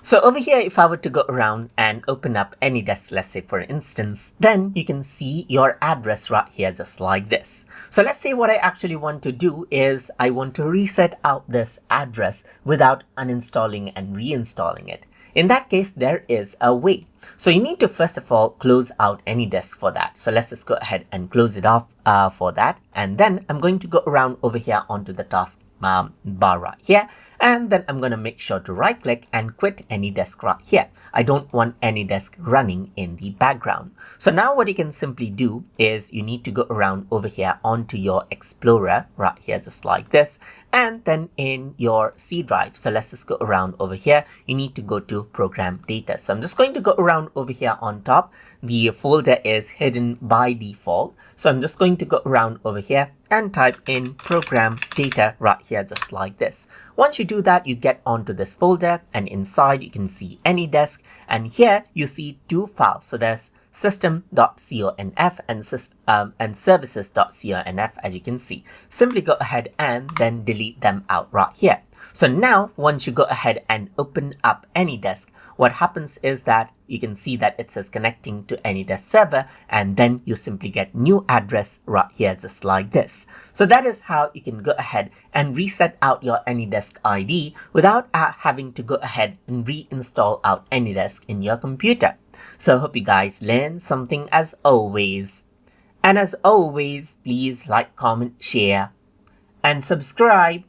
So over here, if I were to go around and open up AnyDesk, let's say for instance, then you can see your address right here just like this. So let's say what I actually want to do is I want to reset out this address without uninstalling and reinstalling it. In that case, there is a way. So you need to first of all close out AnyDesk for that. So let's just go ahead and close it off for that. And then I'm going to go around over here onto the task bar right here, and then I'm going to make sure to right click and quit AnyDesk right here. I don't want AnyDesk running in the background. So now what you can simply do is you need to go around over here onto your Explorer right here just like this, and then in your C drive. So let's just go around over here. You need to go to program data. So I'm just going to go around over here on top. The folder is hidden by default. So I'm just going to go around over here and type in program data right here just like this. Once you do that, you get onto this folder, and inside you can see AnyDesk, and here you see two files. So there's system.conf and services.conf, as you can see. Simply go ahead and then delete them out right here. So now once you go ahead and open up AnyDesk, what happens is that you can see that it says connecting to AnyDesk server, and then you simply get new address right here just like this. So that is how you can go ahead and reset out your AnyDesk ID without having to go ahead and reinstall out AnyDesk in your computer. So I hope you guys learned something as always. And as always, please like, comment, share, and subscribe.